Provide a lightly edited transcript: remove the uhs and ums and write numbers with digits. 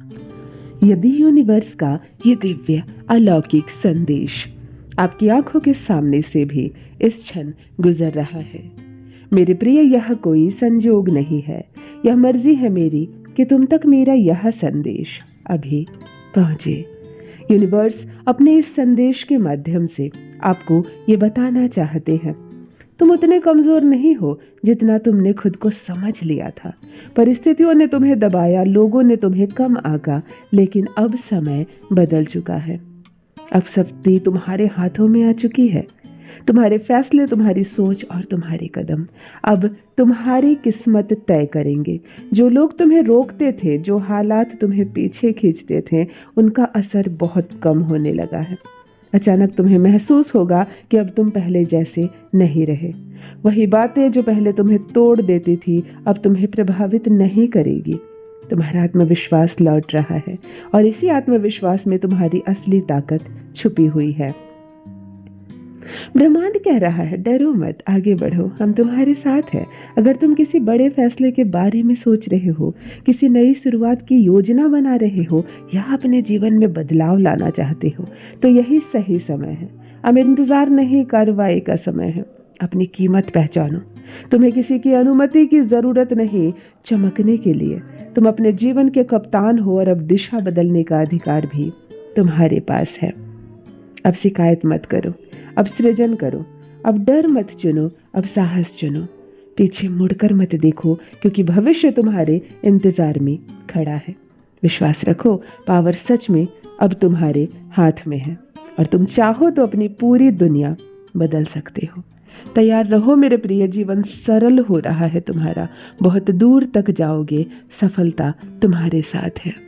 यदि यूनिवर्स का ये दिव्य अलौकिक संदेश आपकी आंखों के सामने से भी इस क्षण गुजर रहा है, मेरे प्रिय, यह कोई संजोग नहीं है, यह मर्जी है मेरी कि तुम तक मेरा यह संदेश अभी पहुंचे। यूनिवर्स अपने इस संदेश के माध्यम से आपको ये बताना चाहते हैं, तुम उतने कमजोर नहीं हो जितना तुमने खुद को समझ लिया था। परिस्थितियों ने तुम्हें दबाया, लोगों ने तुम्हें कम आंका, लेकिन अब समय बदल चुका है। अब शक्ति तुम्हारे हाथों में आ चुकी है। तुम्हारे फैसले, तुम्हारी सोच और तुम्हारे कदम अब तुम्हारी किस्मत तय करेंगे। जो लोग तुम्हें रोकते थे, जो हालात तुम्हें पीछे खींचते थे, उनका असर बहुत कम होने लगा है। अचानक तुम्हें महसूस होगा कि अब तुम पहले जैसे नहीं रहे। वही बातें जो पहले तुम्हें तोड़ देती थी, अब तुम्हें प्रभावित नहीं करेगी। तुम्हारा आत्मविश्वास लौट रहा है और इसी आत्मविश्वास में तुम्हारी असली ताकत छुपी हुई है। ब्रह्मांड कह रहा है, डरो मत, आगे बढ़ो, हम तुम्हारे साथ हैं। अगर तुम किसी बड़े फैसले के बारे में सोच रहे हो, किसी नई शुरुआत की योजना बना रहे हो या अपने जीवन में बदलाव लाना चाहते हो, तो यही सही समय है। अब इंतजार नहीं, कार्रवाई का समय है। अपनी कीमत पहचानो। तुम्हें किसी की अनुमति की जरूरत नहीं चमकने के लिए। तुम अपने जीवन के कप्तान हो और अब दिशा बदलने का अधिकार भी तुम्हारे पास है। अब शिकायत मत करो, अब सृजन करो। अब डर मत चुनो, अब साहस चुनो। पीछे मुड़कर मत देखो, क्योंकि भविष्य तुम्हारे इंतजार में खड़ा है। विश्वास रखो, पावर सच में अब तुम्हारे हाथ में है और तुम चाहो तो अपनी पूरी दुनिया बदल सकते हो। तैयार रहो मेरे प्रिय, जीवन सरल हो रहा है तुम्हारा। बहुत दूर तक जाओगे, सफलता तुम्हारे साथ है।